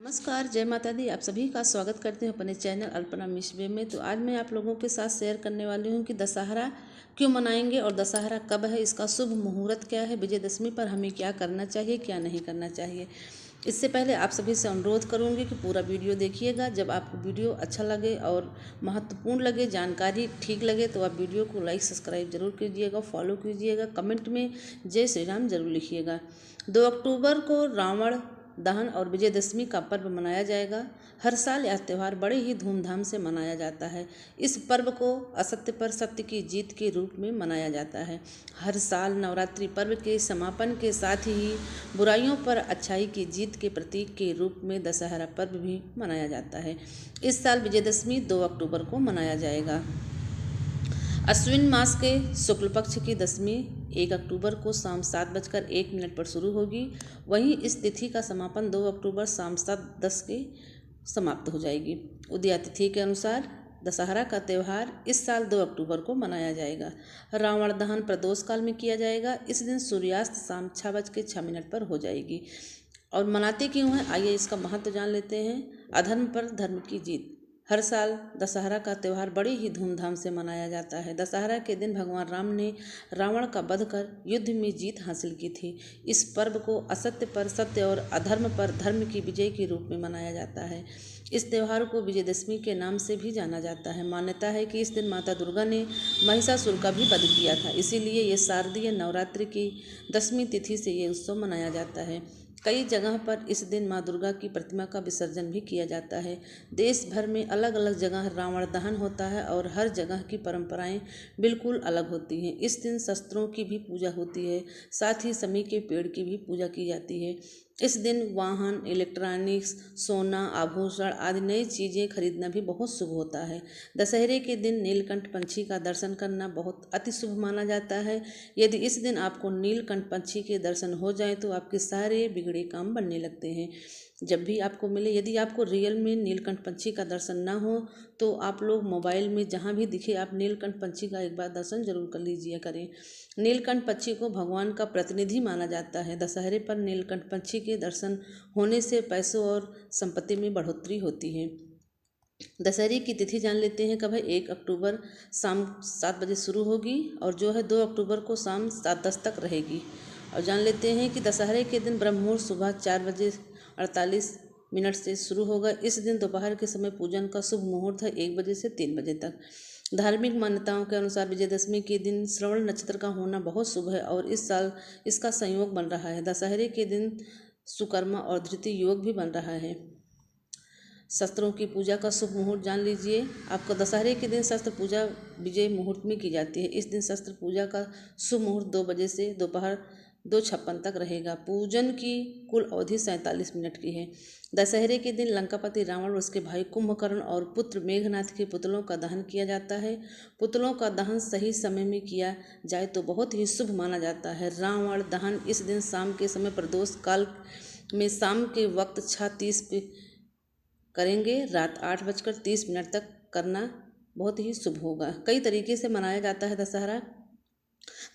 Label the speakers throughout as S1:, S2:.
S1: नमस्कार, जय माता दी। आप सभी का स्वागत करते हैं अपने चैनल अल्पना मिश्बे में। तो आज मैं आप लोगों के साथ शेयर करने वाली हूं कि दशहरा क्यों मनाएंगे और दशहरा कब है, इसका शुभ मुहूर्त क्या है, विजयदशमी पर हमें क्या करना चाहिए, क्या नहीं करना चाहिए। इससे पहले आप सभी से अनुरोध करूंगी कि पूरा वीडियो देखिएगा। जब आपको वीडियो अच्छा लगे और महत्वपूर्ण लगे, जानकारी ठीक लगे, तो आप वीडियो को लाइक सब्सक्राइब जरूर कीजिएगा, फॉलो कीजिएगा, कमेंट में जय श्री राम जरूर लिखिएगा। 2 अक्टूबर को रावण दहन और विजयदशमी का पर्व मनाया जाएगा। हर साल यह त्यौहार बड़े ही धूमधाम से मनाया जाता है। इस पर्व को असत्य पर सत्य की जीत के रूप में मनाया जाता है। हर साल नवरात्रि पर्व के समापन के साथ ही बुराइयों पर अच्छाई की जीत के प्रतीक के रूप में दशहरा पर्व भी मनाया जाता है। इस साल विजयदशमी 2 अक्टूबर को मनाया जाएगा। अश्विन मास के शुक्ल पक्ष की दशमी 1 अक्टूबर को शाम 7:01 पर शुरू होगी। वहीं इस तिथि का समापन 2 अक्टूबर शाम 7:10 के समाप्त हो जाएगी। उदया तिथि के अनुसार दशहरा का त्यौहार इस साल 2 अक्टूबर को मनाया जाएगा। रावण दहन प्रदोष काल में किया जाएगा। इस दिन सूर्यास्त शाम 6:06 पर हो जाएगी। और मनाते क्यों हैं, आइए इसका महत्व जान लेते हैं। अधर्म पर धर्म की जीत। हर साल दशहरा का त्यौहार बड़े ही धूमधाम से मनाया जाता है। दशहरा के दिन भगवान राम ने रावण का वध कर युद्ध में जीत हासिल की थी। इस पर्व को असत्य पर सत्य और अधर्म पर धर्म की विजय के रूप में मनाया जाता है। इस त्यौहार को विजयदशमी के नाम से भी जाना जाता है। मान्यता है कि इस दिन माता दुर्गा ने महिषासुर का भी वध किया था, इसीलिए ये शारदीय नवरात्रि की 10वीं तिथि से ये उत्सव मनाया जाता है। कई जगह पर इस दिन माँ दुर्गा की प्रतिमा का विसर्जन भी किया जाता है। देश भर में अलग अलग जगह रावण दहन होता है और हर जगह की परंपराएं बिल्कुल अलग होती हैं। इस दिन शस्त्रों की भी पूजा होती है, साथ ही समी के पेड़ की भी पूजा की जाती है। इस दिन वाहन, इलेक्ट्रॉनिक्स, सोना, आभूषण आदि नई चीज़ें खरीदना भी बहुत शुभ होता है। दशहरे के दिन नीलकंठ पंछी का दर्शन करना बहुत अति शुभ माना जाता है। यदि इस दिन आपको नीलकंठ पंछी के दर्शन हो जाए तो आपके सारे बिगड़े काम बनने लगते हैं। जब भी आपको मिले, यदि आपको रियल में नीलकंठ पंछी का दर्शन ना हो तो आप लोग मोबाइल में जहाँ भी दिखे आप नीलकंठ पंछी का एक बार दर्शन जरूर कर लीजिए करें। नीलकंठ पंछी को भगवान का प्रतिनिधि माना जाता है। दशहरे पर नीलकंठ पंछी के दर्शन होने से पैसों और संपत्ति में बढ़ोतरी होती है। दशहरे की तिथि जान लेते हैं कब है। 1 अक्टूबर शाम 7 बजे शुरू होगी और जो है 2 अक्टूबर को शाम 7:10 तक रहेगी। और जान लेते हैं कि दशहरे के दिन ब्रह्म मुहूर्त सुबह 4:48 से शुरू होगा। इस दिन दोपहर के समय पूजन का शुभ मुहूर्त है 1 बजे से 3 बजे तक। धार्मिक मान्यताओं के अनुसार विजयदशमी के दिन श्रवण नक्षत्र का होना बहुत शुभ है और इस साल इसका संयोग बन रहा है। दशहरे के दिन सुकर्मा और धृति योग भी बन रहा है। शस्त्रों की पूजा का शुभ मुहूर्त जान लीजिए। आपको दशहरे के दिन शस्त्र पूजा विजय मुहूर्त में की जाती है। इस दिन शस्त्र पूजा का शुभ मुहूर्त 2 बजे से दोपहर 2:56 तक रहेगा। पूजन की कुल अवधि 47 मिनट की है। दशहरे के दिन लंकापति रावण, उसके भाई कुंभकर्ण और पुत्र मेघनाथ के पुतलों का दहन किया जाता है। पुतलों का दहन सही समय में किया जाए तो बहुत ही शुभ माना जाता है। रावण दहन इस दिन शाम के समय प्रदोष काल में शाम के वक्त 6:30 पे करेंगे। रात 8:30 तक करना बहुत ही शुभ होगा। कई तरीके से मनाया जाता है दशहरा।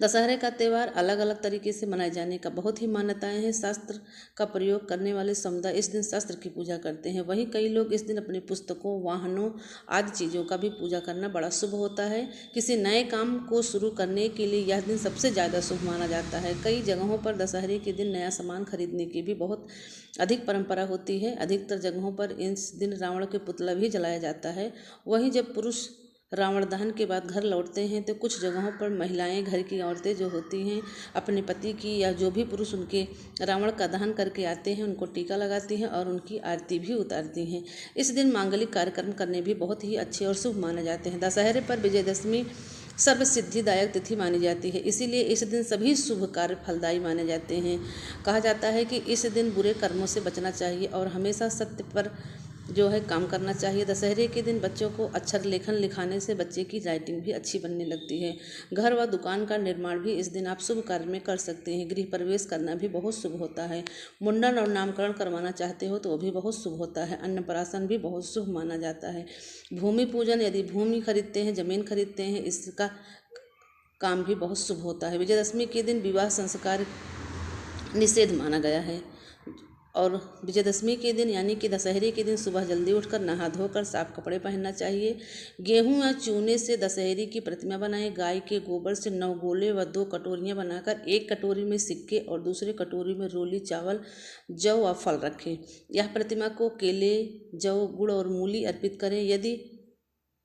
S1: दशहरे का त्यौहार अलग अलग तरीके से मनाए जाने का बहुत ही मान्यताएं हैं। शास्त्र का प्रयोग करने वाले समुदाय इस दिन शास्त्र की पूजा करते हैं। वहीं कई लोग इस दिन अपनी पुस्तकों, वाहनों आदि चीज़ों का भी पूजा करना बड़ा शुभ होता है। किसी नए काम को शुरू करने के लिए यह दिन सबसे ज़्यादा शुभ माना जाता है। कई जगहों पर दशहरे के दिन नया सामान खरीदने की भी बहुत अधिक परंपरा होती है। अधिकतर जगहों पर इस दिन रावण के पुतला भी जलाया जाता है। वहीं जब पुरुष रावण दहन के बाद घर लौटते हैं तो कुछ जगहों पर महिलाएं, घर की औरतें जो होती हैं, अपने पति की या जो भी पुरुष उनके रावण का दहन करके आते हैं उनको टीका लगाती हैं और उनकी आरती भी उतारती हैं। इस दिन मांगलिक कार्यक्रम करने भी बहुत ही अच्छे और शुभ माने जाते हैं। दशहरे पर विजयदशमी सर्व सिद्धिदायक तिथि मानी जाती है, इसीलिए इस दिन सभी शुभ कार्य फलदायी माने जाते हैं। कहा जाता है कि इस दिन बुरे कर्मों से बचना चाहिए और हमेशा सत्य पर जो है काम करना चाहिए। दशहरे के दिन बच्चों को अक्षर लेखन लिखाने से बच्चे की राइटिंग भी अच्छी बनने लगती है। घर व दुकान का निर्माण भी इस दिन आप शुभ कार्य में कर सकते हैं। गृह प्रवेश करना भी बहुत शुभ होता है। मुंडन और नामकरण करवाना चाहते हो तो वो भी बहुत शुभ होता है। अन्नप्राशन भी बहुत शुभ माना जाता है। भूमि पूजन, यदि भूमि खरीदते हैं, जमीन खरीदते हैं, इसका काम भी बहुत शुभ होता है। विजयदशमी के दिन विवाह संस्कार निषेध माना गया है। और विजयदशमी के दिन यानी कि दशहरे के दिन सुबह जल्दी उठकर नहा धोकर साफ कपड़े पहनना चाहिए। गेहूं या चूने से दशहरे की प्रतिमा बनाएं। गाय के गोबर से 9 गोले व 2 कटोरियां बनाकर एक कटोरी में सिक्के और दूसरे कटोरी में रोली चावल, जौ व फल रखें। यह प्रतिमा को केले, जौ, गुड़ और मूली अर्पित करें। यदि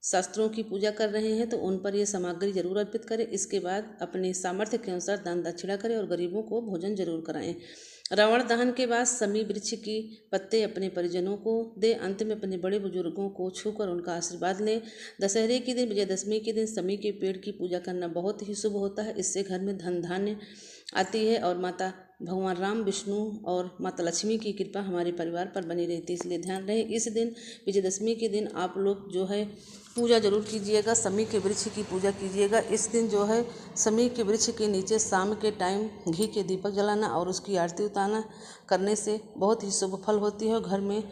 S1: शास्त्रों की पूजा कर रहे हैं तो उन पर यह सामग्री जरूर अर्पित करें। इसके बाद अपने सामर्थ्य के अनुसार दान दक्षिणा करें और गरीबों को भोजन जरूर कराएं। रावण दहन के बाद समी वृक्ष की पत्ते अपने परिजनों को दे। अंत में अपने बड़े बुजुर्गों को छूकर उनका आशीर्वाद लें। दशहरे के दिन, विजयदशमी के दिन समी के पेड़ की पूजा करना बहुत ही शुभ होता है। इससे घर में धन धान्य आती है और माता भगवान राम, विष्णु और माता लक्ष्मी की कृपा हमारे परिवार पर बनी रहती है। इसलिए ध्यान रहे, इस दिन विजयदशमी के दिन आप लोग जो है पूजा जरूर कीजिएगा, समी के वृक्ष की पूजा कीजिएगा। इस दिन जो है समी के वृक्ष के नीचे शाम के टाइम घी के दीपक जलाना और उसकी आरती उतारना करने से बहुत ही शुभ फल होती है और घर में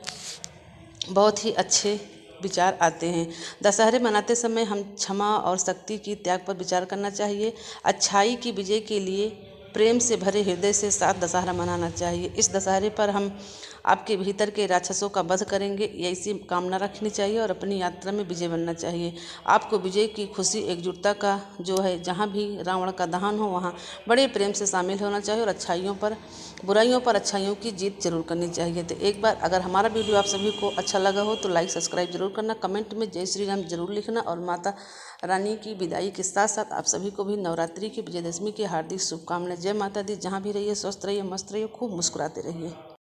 S1: बहुत ही अच्छे विचार आते हैं। दशहरे मनाते समय हम क्षमा और शक्ति की त्याग पर विचार करना चाहिए। अच्छाई की विजय के लिए प्रेम से भरे हृदय से साथ दशहरा मनाना चाहिए। इस दशहरे पर हम आपके भीतर के राक्षसों का वध करेंगे, ऐसी कामना रखनी चाहिए और अपनी यात्रा में विजय बनना चाहिए। आपको विजय की खुशी, एकजुटता का जो है, जहाँ भी रावण का दहन हो वहाँ बड़े प्रेम से शामिल होना चाहिए और बुराइयों पर अच्छाइयों की जीत जरूर करनी चाहिए। तो एक बार अगर हमारा वीडियो आप सभी को अच्छा लगा हो तो लाइक सब्सक्राइब जरूर करना, कमेंट में जय श्री राम जरूर लिखना और माता रानी की विदाई के साथ साथ आप सभी को भी नवरात्रि की, विजयदशमी की हार्दिक शुभकामनाएं। जय माता दी। जहाँ भी रहिए स्वस्थ रहिए, मस्त रहिए, खूब मुस्कुराते रहिए।